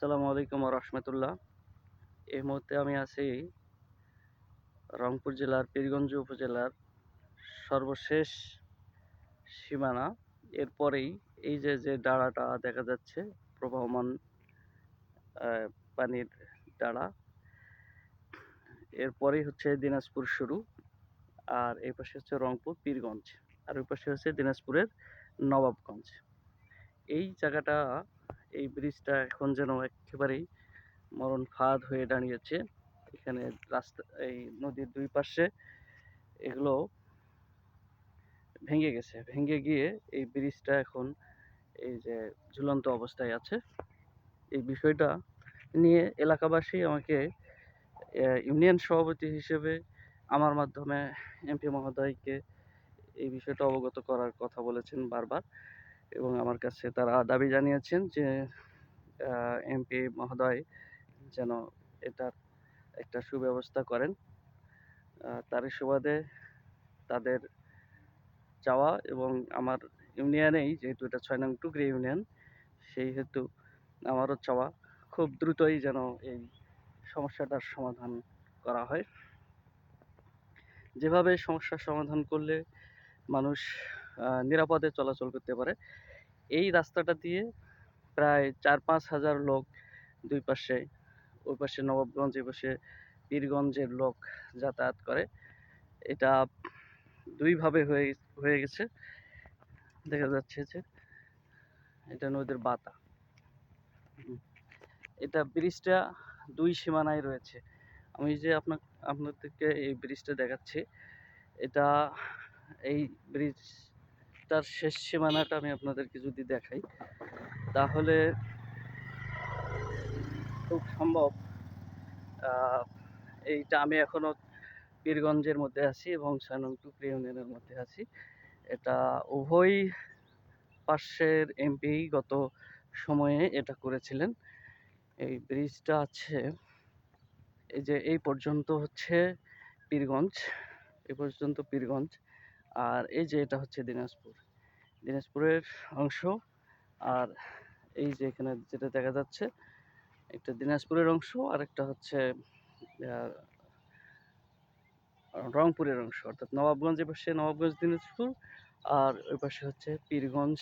আসসালামু আলাইকুম রহমতুল্লাহ। এই মুহূর্তে আমি আছি রংপুর জেলার পীরগঞ্জ উপজেলার সর্বশেষ সীমানা। এরপরেই এই যে ডাড়াটা দেখা যাচ্ছে, প্রবাহমান পানির ডাড়া, এরপরেই হচ্ছে দিনাজপুর শুরু। আর এই পাশে হচ্ছে রংপুর পীরগঞ্জ, আর ওই পাশে হচ্ছে দিনাজপুরের নবাবগঞ্জ। এই জায়গাটা, এই ব্রিজটা এখন যেন একেবারেই মরণ ফাঁদ হয়ে দাঁড়িয়েছে। এখানে রাস্তা, এই নদীর দুই পাশে এগুলো ভেঙে গেছে, ভেঙে গিয়ে এই ব্রিজটা এখন এই যে ঝুলন্ত অবস্থায় আছে। এই বিষয়টা নিয়ে এলাকাবাসী আমাকে ইউনিয়ন সভাপতি হিসেবে আমার মাধ্যমে এমপি মহোদয়কে এই বিষয়টা অবগত করার কথা বলেছেন বারবার, এবং আমার কাছে তারা দাবি জানিয়েছেন যে এমপি মহোদয় যেন এটার একটা সুব্যবস্থা করেন। তারই সুবাদে তাদের চাওয়া, এবং আমার ইউনিয়নেই, যেহেতু এটা ৬ নং টুকরি ইউনিয়ন, সেই হেতু আমারও চাওয়া খুব দ্রুতই যেন এই সমস্যাটার সমাধান করা হয়। যেভাবে সমস্যার সমাধান করলে মানুষ নিরাপদে চলাচল করতে পারে। এই রাস্তাটা দিয়ে প্রায় ৪-৫ হাজার লোক দুই পাশে, ওই পাশে নবাবগঞ্জ, এই পাশে পীরগঞ্জের লোক যাতায়াত করে। এটা দুইভাবে হয়ে গেছে। দেখা যাচ্ছে যে এটা নদীর বাতা। এটা ব্রিজটা দুই সীমানায় রয়েছে। আমি যে আপনাদেরকে এই ব্রিজটা দেখাচ্ছি, এটা এই ব্রিজটার শেষ সীমানাটা আমি আপনাদেরকে যদি দেখাই, তাহলে খুব সম্ভব এইটা, আমি এখনো পীরগঞ্জের মধ্যে আছি এবং ৬ নং টুকরি ইউনিয়নের মধ্যে আছি। এটা উভয় পাশের এমপি গত সময়ে এটা করেছিলেন। এই ব্রিজটা আছে এই যে এই পর্যন্ত হচ্ছে পীরগঞ্জ, এই পর্যন্ত পীরগঞ্জ। আর এই যে এটা হচ্ছে দিনাজপুরের অংশ। আর এই যে এখানে যেটা দেখা যাচ্ছে, একটা দিনাজপুরের অংশ, আর একটা হচ্ছে রংপুরের অংশ, অর্থাৎ নবাবগঞ্জের পাশে নবাবগঞ্জ দিনাজপুর, আর ওই পাশে হচ্ছে পীরগঞ্জ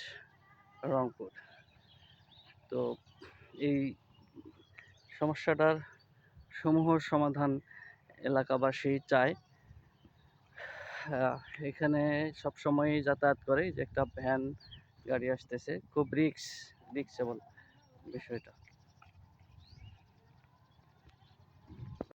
রংপুর। তো এই সমস্যাটার সমূহ সমাধান এলাকাবাসী চায়। এখানে সবসময়ই যাতায়াত করে, যে একটা ভ্যান গাড়ি আসতেছে, খুব রিক্সেবল বিষয়টা।